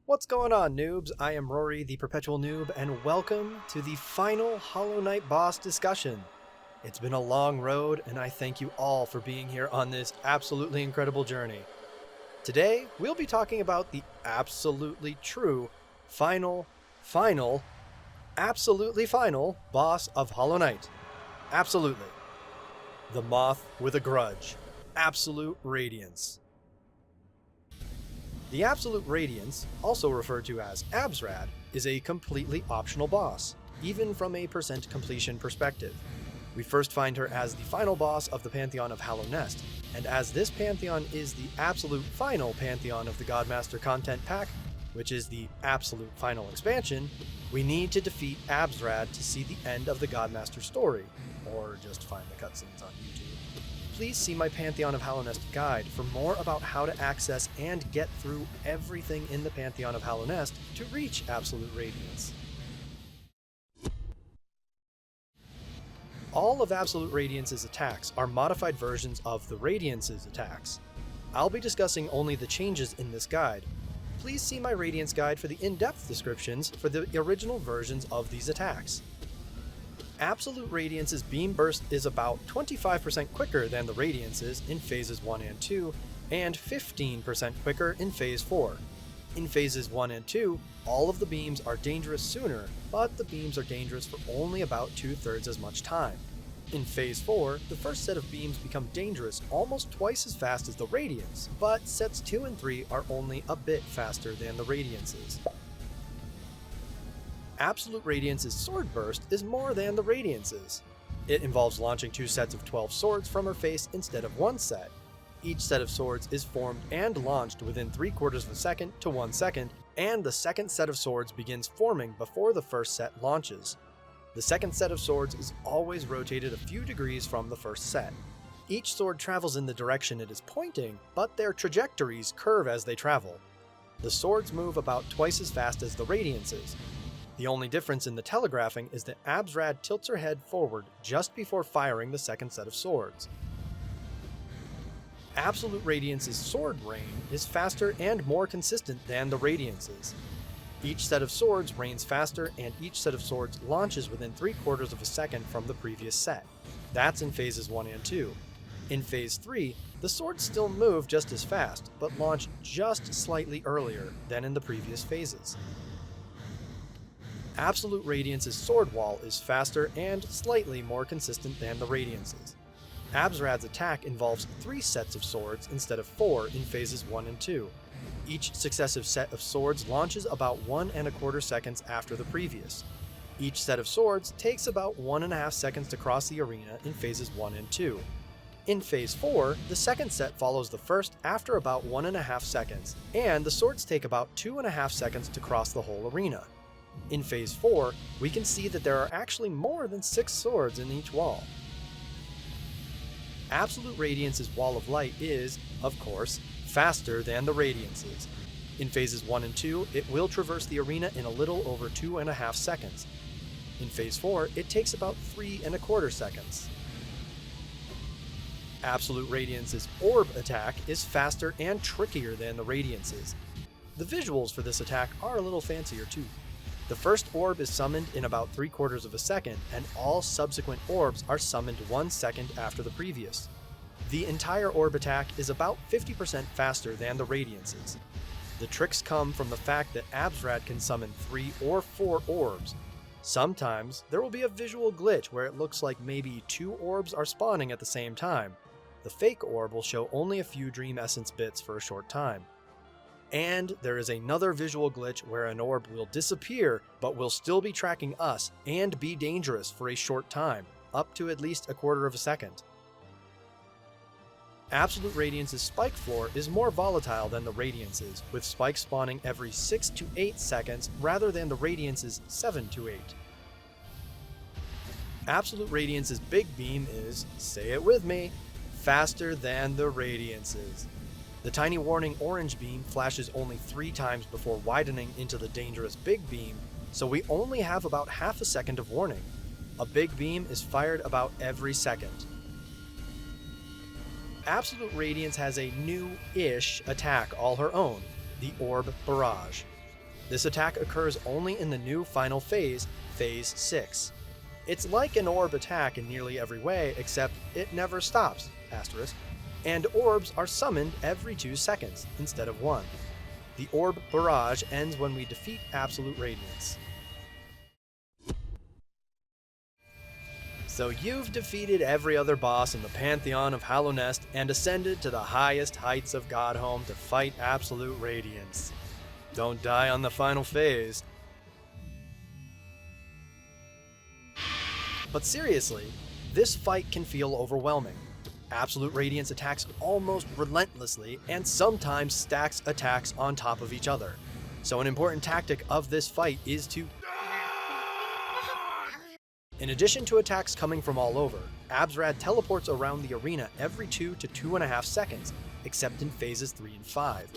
What's going on, noobs? I am Rory, the Perpetual Noob, and welcome to the final Hollow Knight boss discussion. It's been a long road, and I thank you all for being here on this absolutely incredible journey. Today, we'll be talking about the absolutely true, absolutely final boss of Hollow Knight. Absolutely. The Moth with a Grudge. Absolute Radiance. The Absolute Radiance, also referred to as Absrad, is a completely optional boss, even from a percent completion perspective. We first find her as the final boss of the Pantheon of Hallownest, and as this Pantheon is the absolute final Pantheon of the Godmaster content pack, which is the absolute final expansion, we need to defeat Absrad to see the end of the Godmaster story, or just find the cutscenes on YouTube. Please see my Pantheon of Hallownest guide for more about how to access and get through everything in the Pantheon of Hallownest to reach Absolute Radiance. All of Absolute Radiance's attacks are modified versions of the Radiance's attacks. I'll be discussing only the changes in this guide. Please see my Radiance guide for the in-depth descriptions for the original versions of these attacks. Absolute Radiance's Beam Burst is about 25% quicker than the Radiance's in Phases 1 and 2, and 15% quicker in Phase 4. In Phases 1 and 2, all of the beams are dangerous sooner, but the beams are dangerous for only about 2/3 as much time. In Phase 4, the first set of beams become dangerous almost twice as fast as the Radiance, but sets 2 and 3 are only a bit faster than the Radiance's. Absolute Radiance's Sword Burst is more than the Radiance's. It involves launching 2 sets of 12 swords from her face instead of 1 set. Each set of swords is formed and launched within 3/4 of a second to 1 second, and the second set of swords begins forming before the first set launches. The second set of swords is always rotated a few degrees from the first set. Each sword travels in the direction it is pointing, but their trajectories curve as they travel. The swords move about twice as fast as the Radiance's. The only difference in the telegraphing is that Absrad tilts her head forward just before firing the second set of swords. Absolute Radiance's sword rain is faster and more consistent than the Radiance's. Each set of swords rains faster, and each set of swords launches within 3/4 of a second from the previous set. That's in Phases 1 and 2. In Phase 3, the swords still move just as fast, but launch just slightly earlier than in the previous phases. Absolute Radiance's sword wall is faster and slightly more consistent than the Radiance's. Absrad's attack involves 3 sets of swords instead of 4 in Phases 1 and 2. Each successive set of swords launches about 1¼ seconds after the previous. Each set of swords takes about 1½ seconds to cross the arena in Phases 1 and 2. In Phase 4, the second set follows the first after about 1½ seconds, and the swords take about 2½ seconds to cross the whole arena. In Phase 4, we can see that there are actually more than 6 swords in each wall. Absolute Radiance's Wall of Light is, of course, faster than the Radiance's. In Phases 1 and 2, it will traverse the arena in a little over 2½ seconds. In Phase 4, it takes about 3¼ seconds. Absolute Radiance's Orb attack is faster and trickier than the Radiance's. The visuals for this attack are a little fancier too. The first orb is summoned in about 3/4 of a second, and all subsequent orbs are summoned 1 second after the previous. The entire orb attack is about 50% faster than the Radiance's. The tricks come from the fact that Absrad can summon 3 or 4 orbs. Sometimes there will be a visual glitch where it looks like maybe 2 orbs are spawning at the same time. The fake orb will show only a few Dream Essence bits for a short time. And there is another visual glitch where an orb will disappear, but will still be tracking us and be dangerous for a short time, up to at least 1/4 of a second. Absolute Radiance's spike floor is more volatile than the Radiance's, with spikes spawning every 6 to 8 seconds rather than the Radiance's 7 to 8. Absolute Radiance's Big Beam is, say it with me, faster than the Radiance's. The tiny warning orange beam flashes only 3 times before widening into the dangerous big beam, so we only have about ½ a second of warning. A big beam is fired about every second. Absolute Radiance has a new-ish attack all her own, the Orb Barrage. This attack occurs only in the new final phase, Phase 6. It's like an orb attack in nearly every way, except it never stops, asterisk, and orbs are summoned every 2 seconds instead of 1. The orb barrage ends when we defeat Absolute Radiance. So you've defeated every other boss in the Pantheon of Hallownest and ascended to the highest heights of Godhome to fight Absolute Radiance. Don't die on the final phase. But seriously, this fight can feel overwhelming. Absolute Radiance attacks almost relentlessly and sometimes stacks attacks on top of each other. So an important tactic of this fight is to... In addition to attacks coming from all over, Absrad teleports around the arena every 2 to 2.5 seconds, except in phases 3 and 5.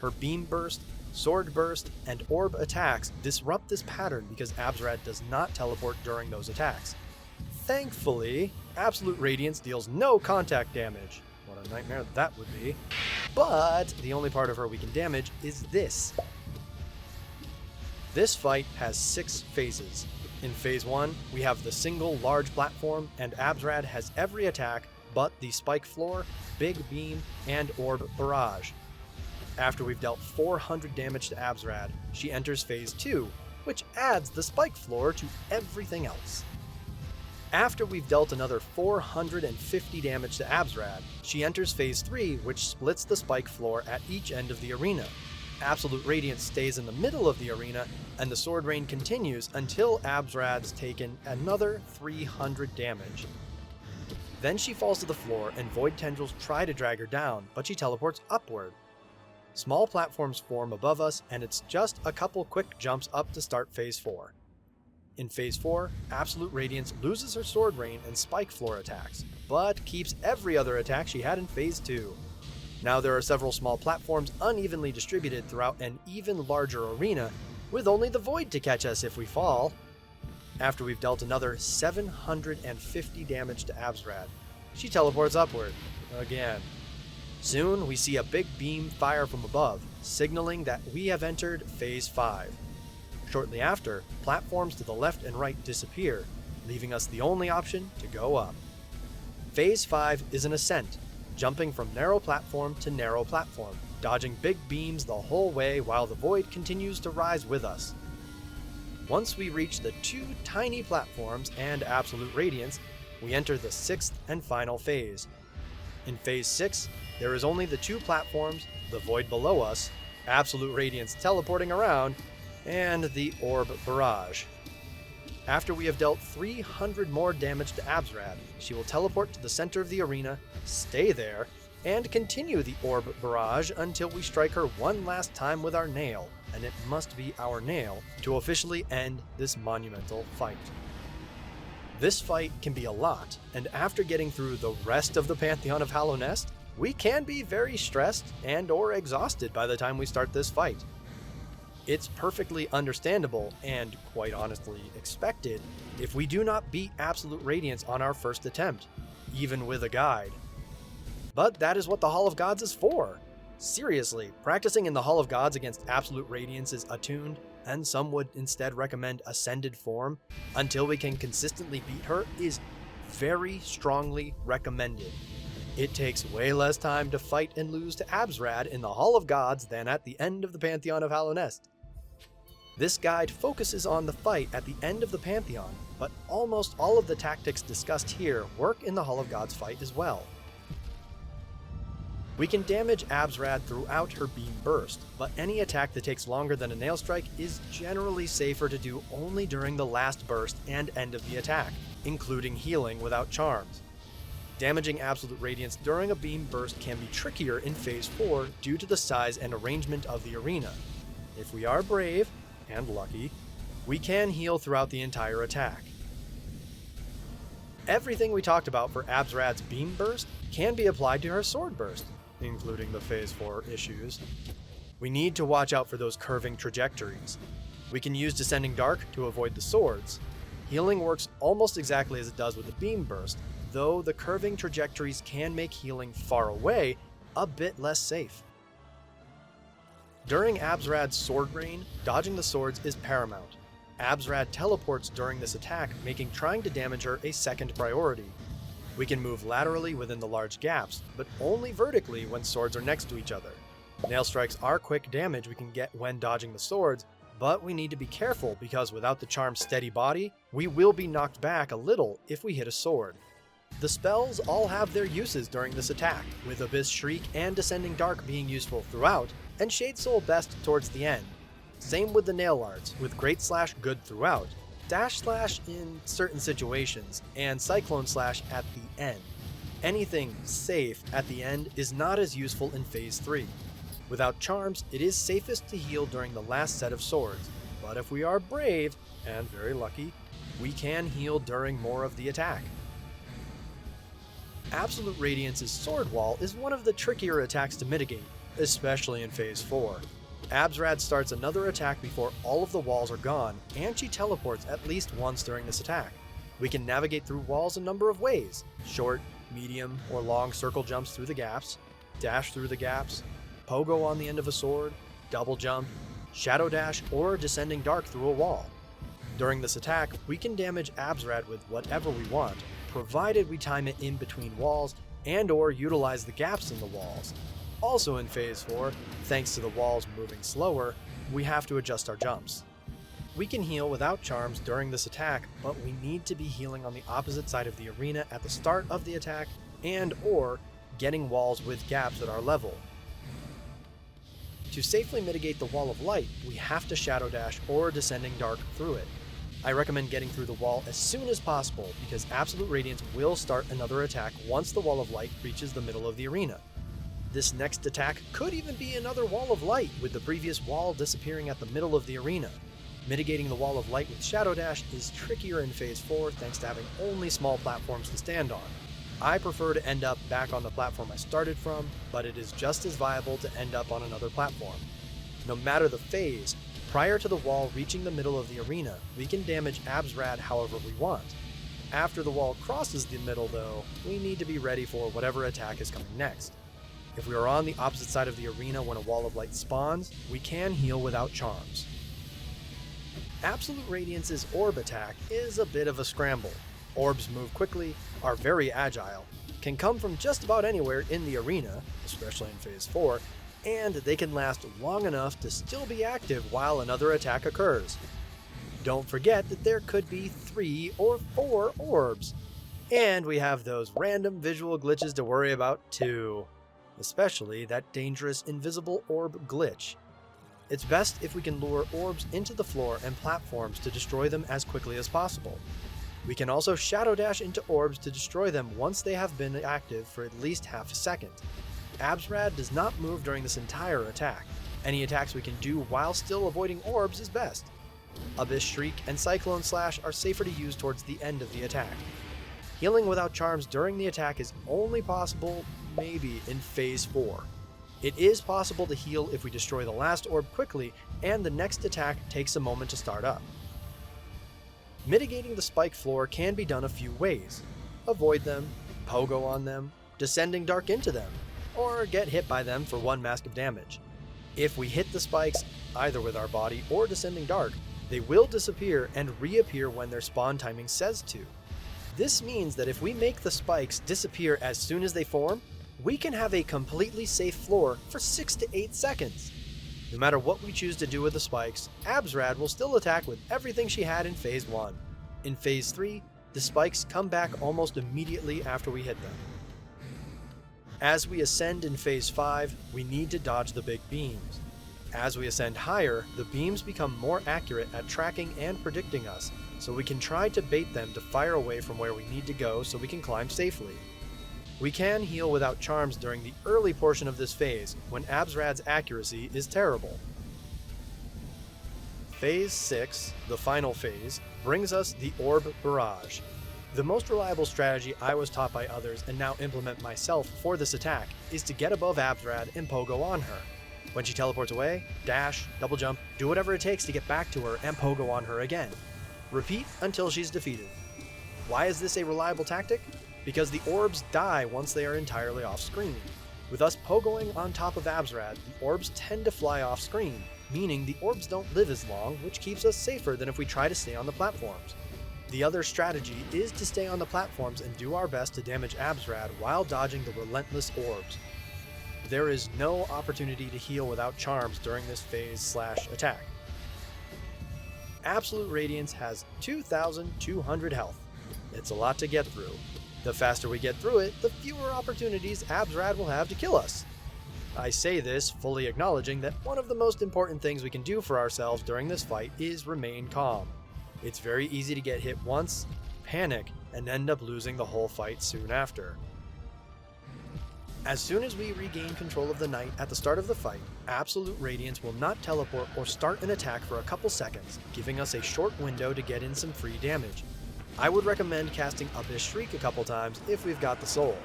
Her beam burst, sword burst, and orb attacks disrupt this pattern because Absrad does not teleport during those attacks. Thankfully, Absolute Radiance deals no contact damage. What a nightmare that would be. But the only part of her we can damage is this. This fight has 6 phases. In Phase 1, we have the single large platform, and Absrad has every attack but the spike floor, big beam, and orb barrage. After we've dealt 400 damage to Absrad, she enters Phase 2, which adds the spike floor to everything else. After we've dealt another 450 damage to Absrad, she enters Phase 3, which splits the spike floor at each end of the arena. Absolute Radiance stays in the middle of the arena, and the sword rain continues until Absrad's taken another 300 damage. Then she falls to the floor, and void tendrils try to drag her down, but she teleports upward. Small platforms form above us, and it's just a couple quick jumps up to start Phase 4. In Phase 4, Absolute Radiance loses her sword rain and spike floor attacks, but keeps every other attack she had in Phase 2. Now there are several small platforms unevenly distributed throughout an even larger arena, with only the void to catch us if we fall. After we've dealt another 750 damage to Absrad, she teleports upward, again. Soon we see a big beam fire from above, signaling that we have entered Phase 5. Shortly after, platforms to the left and right disappear, leaving us the only option to go up. Phase 5 is an ascent, jumping from narrow platform to narrow platform, dodging big beams the whole way while the void continues to rise with us. Once we reach the 2 tiny platforms and Absolute Radiance, we enter the 6th and final phase. In Phase 6, there is only the 2 platforms, the void below us, Absolute Radiance teleporting around, and the orb barrage. After we have dealt 300 more damage to Absrad, she will teleport to the center of the arena, stay there, and continue the orb barrage until we strike her one last time with our nail, and it must be our nail, to officially end this monumental fight. This fight can be a lot, and after getting through the rest of the Pantheon of Hallownest, we can be very stressed and/or exhausted by the time we start this fight. It's perfectly understandable and, quite honestly, expected if we do not beat Absolute Radiance on our first attempt, even with a guide. But that is what the Hall of Gods is for. Seriously, practicing in the Hall of Gods against Absolute Radiance is attuned, and some would instead recommend Ascended form, until we can consistently beat her, is very strongly recommended. It takes way less time to fight and lose to Absrad in the Hall of Gods than at the end of the Pantheon of Hallownest. This guide focuses on the fight at the end of the Pantheon, but almost all of the tactics discussed here work in the Hall of Gods fight as well. We can damage Absrad throughout her beam burst, but any attack that takes longer than a nail strike is generally safer to do only during the last burst and end of the attack, including healing without charms. Damaging Absolute Radiance during a beam burst can be trickier in Phase 4 due to the size and arrangement of the arena. If we are brave, and lucky, we can heal throughout the entire attack. Everything we talked about for Absrad's beam burst can be applied to her sword burst, including the Phase 4 issues. We need to watch out for those curving trajectories. We can use Descending Dark to avoid the swords. Healing works almost exactly as it does with the beam burst, though the curving trajectories can make healing far away a bit less safe. During Absrad's sword rain, dodging the swords is paramount. Absrad teleports during this attack, making trying to damage her a second priority. We can move laterally within the large gaps, but only vertically when swords are next to each other. Nail strikes are quick damage we can get when dodging the swords, but we need to be careful because without the charm's steady body, we will be knocked back a little if we hit a sword. The spells all have their uses during this attack, with Abyss Shriek and Descending Dark being useful throughout, and Shade Soul best towards the end. Same with the Nail Arts, with Great Slash good throughout, Dash Slash in certain situations, and Cyclone Slash at the end. Anything safe at the end is not as useful in Phase 3. Without charms, it is safest to heal during the last set of swords, but if we are brave, and very lucky, we can heal during more of the attack. Absolute Radiance's Sword Wall is one of the trickier attacks to mitigate, especially in Phase 4. Absrad starts another attack before all of the walls are gone, and she teleports at least once during this attack. We can navigate through walls a number of ways: short, medium, or long circle jumps through the gaps, dash through the gaps, pogo on the end of a sword, double jump, shadow dash, or descending dark through a wall. During this attack, we can damage Absrad with whatever we want, provided we time it in between walls and/or utilize the gaps in the walls. Also in Phase 4, thanks to the walls moving slower, we have to adjust our jumps. We can heal without charms during this attack, but we need to be healing on the opposite side of the arena at the start of the attack and/or getting walls with gaps at our level. To safely mitigate the Wall of Light, we have to Shadow Dash or Descending Dark through it. I recommend getting through the wall as soon as possible because Absolute Radiance will start another attack once the Wall of Light reaches the middle of the arena. This next attack could even be another Wall of Light, with the previous wall disappearing at the middle of the arena. Mitigating the Wall of Light with Shadow Dash is trickier in Phase 4 thanks to having only small platforms to stand on. I prefer to end up back on the platform I started from, but it is just as viable to end up on another platform. No matter the phase, prior to the wall reaching the middle of the arena, we can damage Absrad however we want. After the wall crosses the middle though, we need to be ready for whatever attack is coming next. If we are on the opposite side of the arena when a Wall of Light spawns, we can heal without charms. Absolute Radiance's Orb attack is a bit of a scramble. Orbs move quickly, are very agile, can come from just about anywhere in the arena, especially in Phase 4, and they can last long enough to still be active while another attack occurs. Don't forget that there could be 3 or 4 orbs, and we have those random visual glitches to worry about too, especially that dangerous invisible orb glitch. It's best if we can lure orbs into the floor and platforms to destroy them as quickly as possible. We can also Shadow Dash into orbs to destroy them once they have been active for at least half a second. Absrad does not move during this entire attack. Any attacks we can do while still avoiding orbs is best. Abyss Shriek and Cyclone Slash are safer to use towards the end of the attack. Healing without charms during the attack is only possible, maybe, in Phase 4. It is possible to heal if we destroy the last orb quickly and the next attack takes a moment to start up. Mitigating the spike floor can be done a few ways. Avoid them, pogo on them, Descending Dark into them, or get hit by them for 1 mask of damage. If we hit the spikes, either with our body or Descending Dark, they will disappear and reappear when their spawn timing says to. This means that if we make the spikes disappear as soon as they form, we can have a completely safe floor for 6 to 8 seconds. No matter what we choose to do with the spikes, Absrad will still attack with everything she had in Phase 1. In Phase 3, the spikes come back almost immediately after we hit them. As we ascend in Phase 5, we need to dodge the big beams. As we ascend higher, the beams become more accurate at tracking and predicting us, so we can try to bait them to fire away from where we need to go so we can climb safely. We can heal without charms during the early portion of this phase, when Absrad's accuracy is terrible. Phase 6, the final phase, brings us the Orb Barrage. The most reliable strategy I was taught by others and now implement myself for this attack is to get above Absrad and pogo on her. When she teleports away, dash, double jump, do whatever it takes to get back to her and pogo on her again. Repeat until she's defeated. Why is this a reliable tactic? Because the orbs die once they are entirely off screen. With us pogoing on top of Absrad, the orbs tend to fly off screen, meaning the orbs don't live as long, which keeps us safer than if we try to stay on the platforms. The other strategy is to stay on the platforms and do our best to damage Absrad while dodging the relentless orbs. There is no opportunity to heal without charms during this phase/attack. Absolute Radiance has 2,200 health. It's a lot to get through. The faster we get through it, the fewer opportunities Absrad will have to kill us. I say this fully acknowledging that one of the most important things we can do for ourselves during this fight is remain calm. It's very easy to get hit once, panic, and end up losing the whole fight soon after. As soon as we regain control of the knight at the start of the fight, Absolute Radiance will not teleport or start an attack for a couple seconds, giving us a short window to get in some free damage. I would recommend casting Abyss Shriek a couple times if we've got the soul.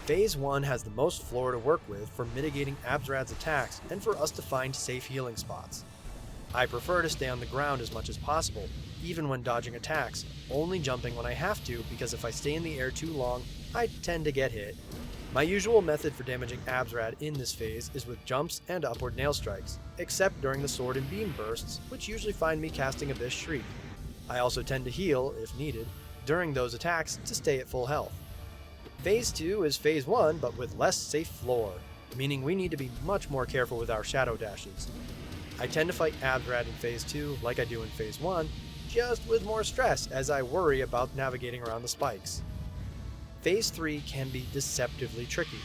Phase 1 has the most floor to work with for mitigating Absrad's attacks and for us to find safe healing spots. I prefer to stay on the ground as much as possible, even when dodging attacks, only jumping when I have to because if I stay in the air too long, I tend to get hit. My usual method for damaging Absrad in this phase is with jumps and upward nail strikes, except during the sword and beam bursts, which usually find me casting Abyss Shriek. I also tend to heal, if needed, during those attacks to stay at full health. Phase 2 is Phase 1, but with less safe floor, meaning we need to be much more careful with our shadow dashes. I tend to fight Absrad in Phase 2 like I do in Phase 1, just with more stress as I worry about navigating around the spikes. Phase 3 can be deceptively tricky.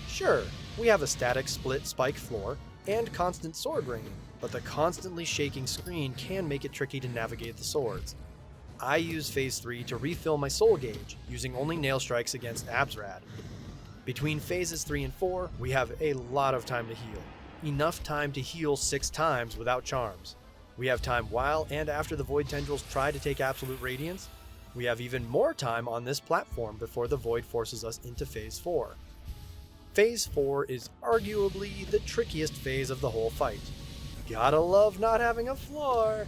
Sure, we have a static split spike floor and constant sword raining, but the constantly shaking screen can make it tricky to navigate the swords. I use Phase 3 to refill my soul gauge, using only nail strikes against Absrad. Between Phases 3 and 4, we have a lot of time to heal. Enough time to heal 6 times without charms. We have time while and after the Void Tendrils try to take Absolute Radiance. We have even more time on this platform before the Void forces us into Phase 4. Phase 4 is arguably the trickiest phase of the whole fight. Gotta love not having a floor!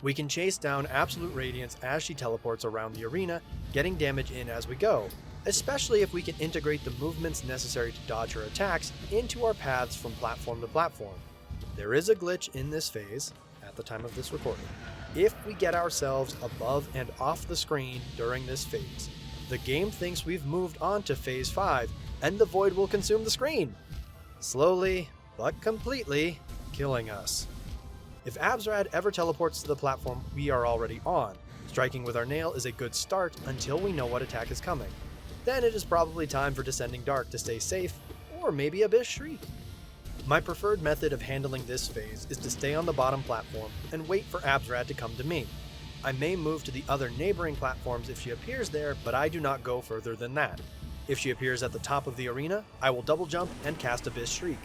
We can chase down Absolute Radiance as she teleports around the arena, getting damage in as we go, especially if we can integrate the movements necessary to dodge her attacks into our paths from platform to platform. There is a glitch in this phase, at the time of this recording, if we get ourselves above and off the screen during this phase. The game thinks we've moved on to Phase 5, and the Void will consume the screen, slowly but completely killing us. If Absrad ever teleports to the platform we are already on, striking with our nail is a good start until we know what attack is coming. Then it is probably time for Descending Dark to stay safe, or maybe Abyss Shriek. My preferred method of handling this phase is to stay on the bottom platform and wait for Absrad to come to me. I may move to the other neighboring platforms if she appears there, but I do not go further than that. If she appears at the top of the arena, I will double jump and cast Abyss Shriek.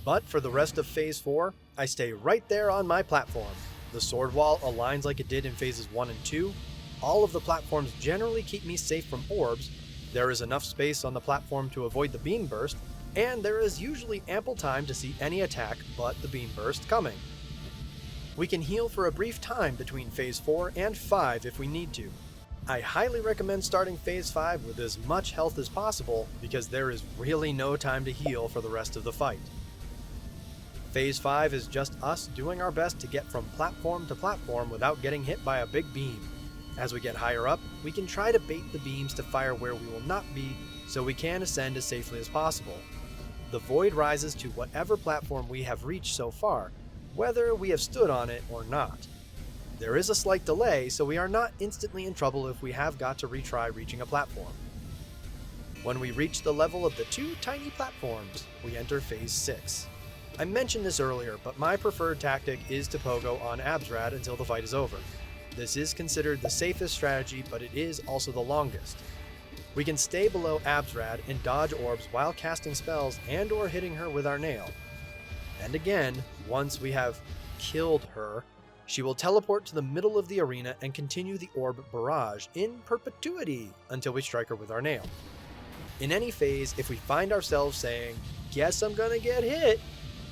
But for the rest of Phase 4, I stay right there on my platform. The sword wall aligns like it did in Phases 1 and 2. All of the platforms generally keep me safe from orbs. There is enough space on the platform to avoid the beam burst, and there is usually ample time to see any attack but the beam burst coming. We can heal for a brief time between Phase 4 and 5 if we need to. I highly recommend starting Phase 5 with as much health as possible because there is really no time to heal for the rest of the fight. Phase 5 is just us doing our best to get from platform to platform without getting hit by a big beam. As we get higher up, we can try to bait the beams to fire where we will not be so we can ascend as safely as possible. The Void rises to whatever platform we have reached so far, whether we have stood on it or not. There is a slight delay, so we are not instantly in trouble if we have got to retry reaching a platform. When we reach the level of the 2 tiny platforms, we enter Phase 6. I mentioned this earlier, but my preferred tactic is to pogo on Absrad until the fight is over. This is considered the safest strategy, but it is also the longest. We can stay below Absrad and dodge orbs while casting spells and or hitting her with our nail. And again, once we have killed her, she will teleport to the middle of the arena and continue the orb barrage in perpetuity until we strike her with our nail. In any phase, if we find ourselves saying, "Guess I'm gonna get hit,"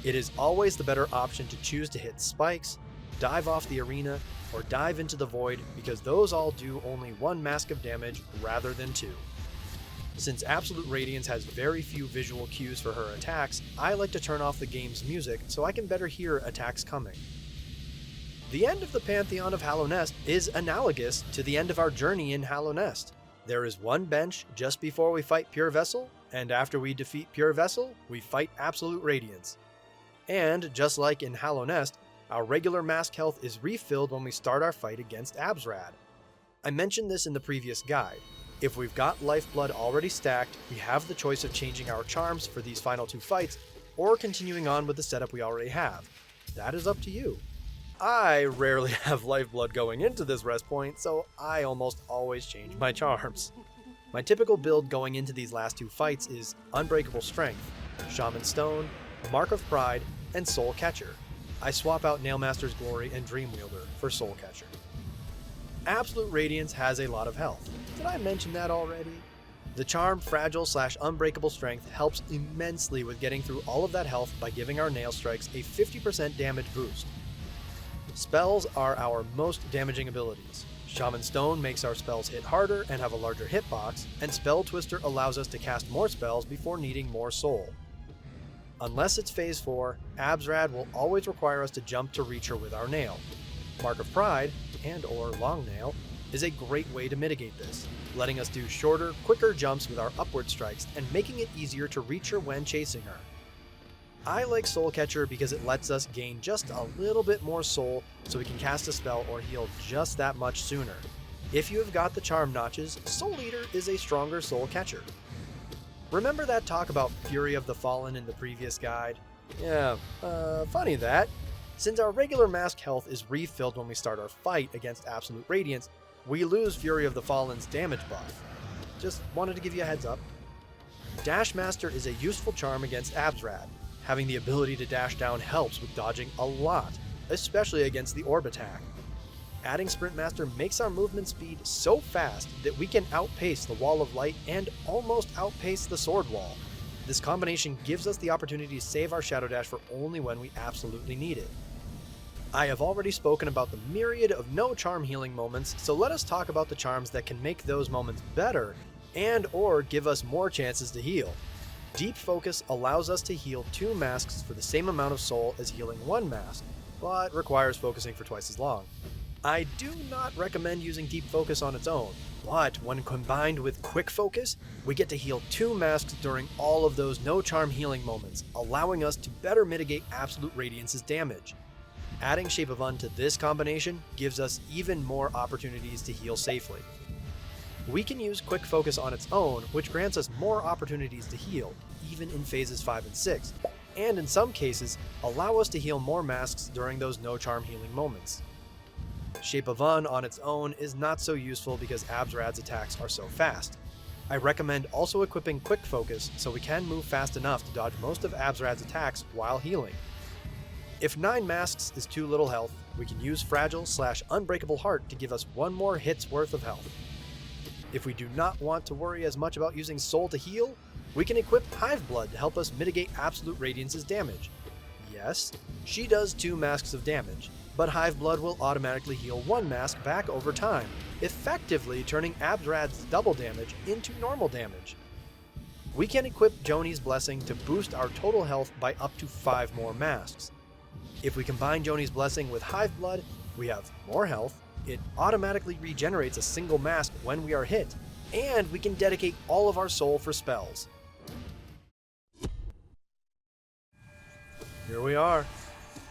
it is always the better option to choose to hit spikes, dive off the arena, or dive into the Void because those all do only 1 mask of damage rather than 2. Since Absolute Radiance has very few visual cues for her attacks, I like to turn off the game's music so I can better hear attacks coming. The end of the Pantheon of Hallownest is analogous to the end of our journey in Hallownest. There is one bench just before we fight Pure Vessel, and after we defeat Pure Vessel, we fight Absolute Radiance. And, just like in Hallownest, our regular mask health is refilled when we start our fight against Absrad. I mentioned this in the previous guide. If we've got lifeblood already stacked, we have the choice of changing our charms for these final two fights, or continuing on with the setup we already have. That is up to you. I rarely have lifeblood going into this rest point, so I almost always change my charms. My typical build going into these last two fights is Unbreakable Strength, Shaman Stone, Mark of Pride, and Soul Catcher. I swap out Nailmaster's Glory and Dreamwielder for Soul Catcher. Absolute Radiance has a lot of health. Did I mention that already? The charm Fragile/Unbreakable Strength helps immensely with getting through all of that health by giving our nail strikes a 50% damage boost. Spells are our most damaging abilities. Shaman Stone makes our spells hit harder and have a larger hitbox, and Spell Twister allows us to cast more spells before needing more soul. Unless it's phase 4, Absrad will always require us to jump to reach her with our nail. Mark of Pride, and/or Long Nail, is a great way to mitigate this, letting us do shorter, quicker jumps with our upward strikes and making it easier to reach her when chasing her. I like Soul Catcher because it lets us gain just a little bit more soul so we can cast a spell or heal just that much sooner. If you have got the charm notches, Soul Eater is a stronger Soul Catcher. Remember that talk about Fury of the Fallen in the previous guide? Yeah, funny that. Since our regular mask health is refilled when we start our fight against Absolute Radiance, we lose Fury of the Fallen's damage buff. Just wanted to give you a heads up. Dash Master is a useful charm against Absrad. Having the ability to dash down helps with dodging a lot, especially against the orb attack. Adding Sprint Master makes our movement speed so fast that we can outpace the Wall of Light and almost outpace the Sword Wall. This combination gives us the opportunity to save our Shadow Dash for only when we absolutely need it. I have already spoken about the myriad of no charm healing moments, so let us talk about the charms that can make those moments better and/or give us more chances to heal. Deep Focus allows us to heal 2 masks for the same amount of soul as healing 1 mask, but requires focusing for twice as long. I do not recommend using Deep Focus on its own, but when combined with Quick Focus, we get to heal 2 masks during all of those no charm healing moments, allowing us to better mitigate Absolute Radiance's damage. Adding Shape of Un to this combination gives us even more opportunities to heal safely. We can use Quick Focus on its own, which grants us more opportunities to heal, even in phases 5 and 6, and in some cases, allow us to heal more masks during those no charm healing moments. Shape of Un on its own is not so useful because Absrad's attacks are so fast. I recommend also equipping Quick Focus so we can move fast enough to dodge most of Absrad's attacks while healing. If 9 masks is too little health, we can use Fragile/Unbreakable Heart to give us 1 more hit's worth of health. If we do not want to worry as much about using Soul to heal, we can equip Hive Blood to help us mitigate Absolute Radiance's damage. Yes, she does 2 masks of damage, but Hive Blood will automatically heal 1 mask back over time, effectively turning Absrad's double damage into normal damage. We can equip Joni's Blessing to boost our total health by up to 5 more masks. If we combine Joni's Blessing with Hive Blood, we have more health, it automatically regenerates a single mask when we are hit, and we can dedicate all of our soul for spells. Here we are.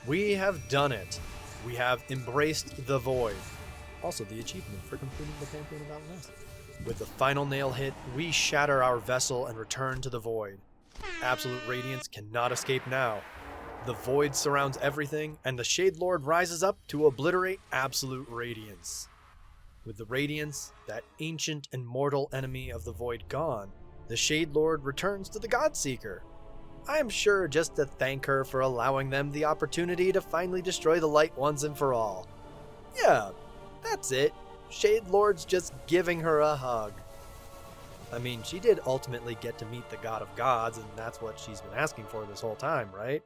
We have done it. We have embraced the void. Also the achievement for completing the Pantheon of Hallownest. With the final nail hit, we shatter our vessel and return to the void. Absolute Radiance cannot escape now. The void surrounds everything, and the Shade Lord rises up to obliterate Absolute Radiance. With the Radiance, that ancient and mortal enemy of the void, gone, the Shade Lord returns to the Godseeker. I am sure just to thank her for allowing them the opportunity to finally destroy the light once and for all. Yeah, that's it. Shade Lord's just giving her a hug. I mean, she did ultimately get to meet the God of Gods, and that's what she's been asking for this whole time, right?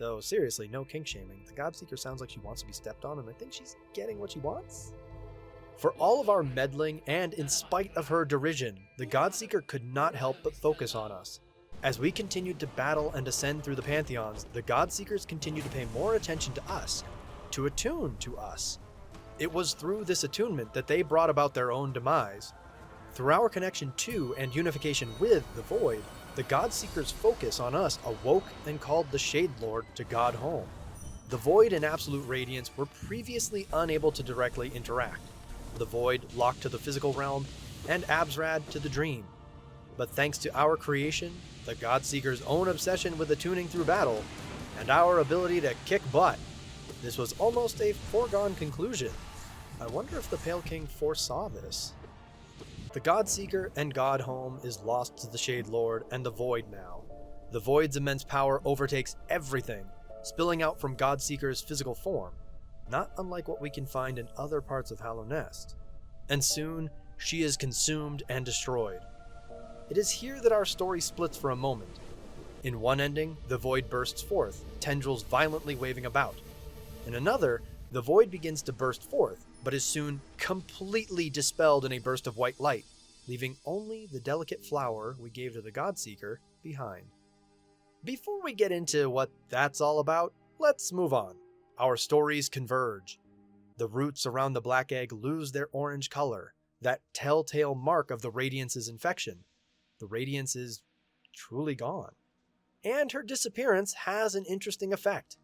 Though, seriously, no kink shaming. The Godseeker sounds like she wants to be stepped on, and I think she's getting what she wants. For all of our meddling and in spite of her derision, the Godseeker could not help but focus on us. As we continued to battle and ascend through the pantheons, the Godseekers continued to pay more attention to us, to attune to us. It was through this attunement that they brought about their own demise. Through our connection to and unification with the Void, the Godseekers' focus on us awoke and called the Shade Lord to God home. The Void and Absolute Radiance were previously unable to directly interact. The Void locked to the physical realm, and Absrad to the dream. But thanks to our creation, the Godseeker's own obsession with attuning through battle, and our ability to kick butt, this was almost a foregone conclusion. I wonder if the Pale King foresaw this. The Godseeker and Godhome is lost to the Shade Lord and the Void now. The Void's immense power overtakes everything, spilling out from Godseeker's physical form, not unlike what we can find in other parts of Hallownest. And soon, she is consumed and destroyed. It is here that our story splits for a moment. In one ending, the Void bursts forth, tendrils violently waving about. In another, the Void begins to burst forth, but is soon completely dispelled in a burst of white light, leaving only the delicate flower we gave to the Godseeker behind. Before we get into what that's all about, let's move on. Our stories converge. The roots around the black egg lose their orange color, that telltale mark of the Radiance's infection. The Radiance is truly gone. And her disappearance has an interesting effect.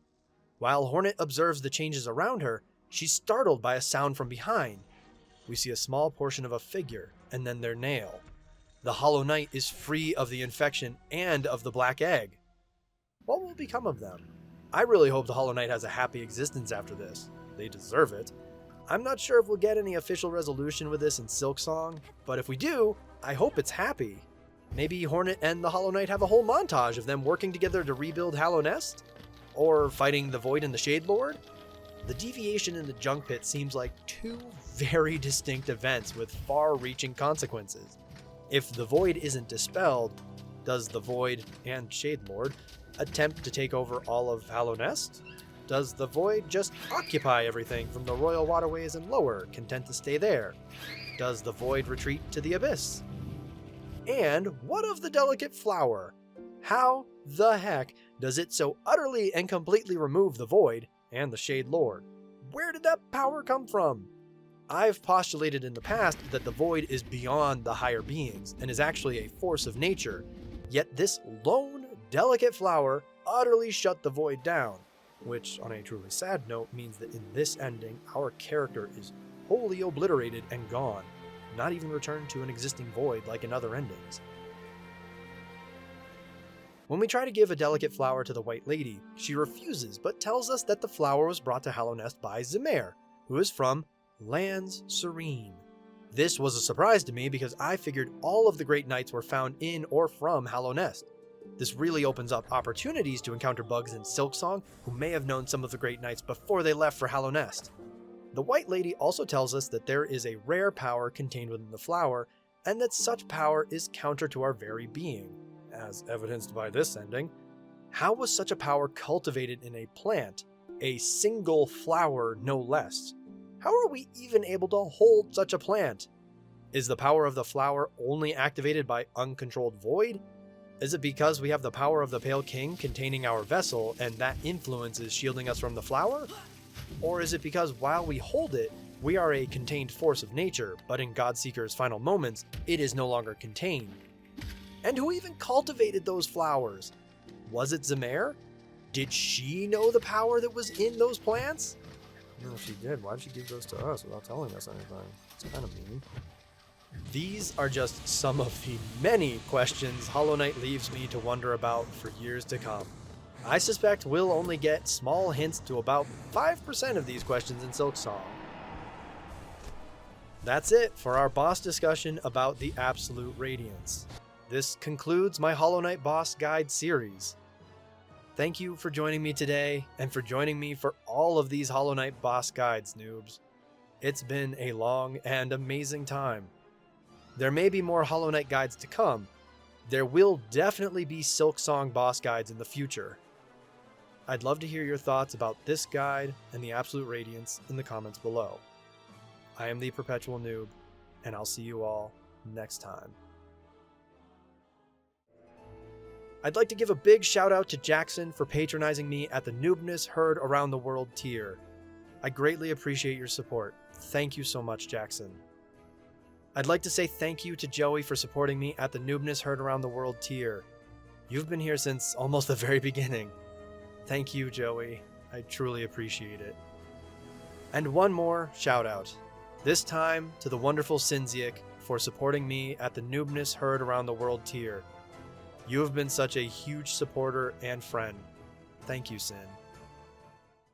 While Hornet observes the changes around her, she's startled by a sound from behind. We see a small portion of a figure, and then their nail. The Hollow Knight is free of the infection and of the black egg. What will become of them? I really hope the Hollow Knight has a happy existence after this. They deserve it. I'm not sure if we'll get any official resolution with this in Silksong, but if we do, I hope it's happy. Maybe Hornet and the Hollow Knight have a whole montage of them working together to rebuild Hallownest? Or fighting the Void and the Shade Lord? The deviation in the Junk Pit seems like two very distinct events with far-reaching consequences. If the Void isn't dispelled, does the Void and Shade Lord attempt to take over all of Hallownest? Does the Void just occupy everything from the Royal Waterways and lower, content to stay there? Does the Void retreat to the Abyss? And what of the delicate flower? How the heck does it so utterly and completely remove the Void and the Shade Lord? Where did that power come from? I've postulated in the past that the Void is beyond the higher beings and is actually a force of nature, yet this lone, delicate flower utterly shut the Void down, which, on a truly sad note, means that in this ending, our character is wholly obliterated and gone, not even returned to an existing Void like in other endings. When we try to give a delicate flower to the White Lady, she refuses but tells us that the flower was brought to Hallownest by Zemare, who is from Lands Serene. This was a surprise to me because I figured all of the Great Knights were found in or from Hallownest. This really opens up opportunities to encounter bugs in Silksong who may have known some of the Great Knights before they left for Hallownest. The White Lady also tells us that there is a rare power contained within the flower, and that such power is counter to our very being, as evidenced by this ending. How was such a power cultivated in a plant, a single flower no less? How are we even able to hold such a plant? Is the power of the flower only activated by uncontrolled void? Is it because we have the power of the Pale King containing our vessel and that influence is shielding us from the flower? Or is it because while we hold it, we are a contained force of nature, but in Godseeker's final moments, it is no longer contained? And who even cultivated those flowers? Was it Zemare? Did she know the power that was in those plants? No, she did. Why'd she give those to us without telling us anything? It's kind of mean. These are just some of the many questions Hollow Knight leaves me to wonder about for years to come. I suspect we'll only get small hints to about 5% of these questions in Silksong. That's it for our boss discussion about the Absolute Radiance. This concludes my Hollow Knight Boss Guide series. Thank you for joining me today, and for joining me for all of these Hollow Knight Boss Guides, noobs. It's been a long and amazing time. There may be more Hollow Knight guides to come. There will definitely be Silksong boss guides in the future. I'd love to hear your thoughts about this guide and the Absolute Radiance in the comments below. I am the Perpetual Noob, and I'll see you all next time. I'd like to give a big shout out to Jackson for patronizing me at the Noobness Heard Around the World tier. I greatly appreciate your support. Thank you so much, Jackson. I'd like to say thank you to Joey for supporting me at the Noobness Heard Around the World tier. You've been here since almost the very beginning. Thank you, Joey. I truly appreciate it. And one more shout out. This time to the wonderful Sinziak for supporting me at the Noobness Heard Around the World tier. You have been such a huge supporter and friend. Thank you, Sin.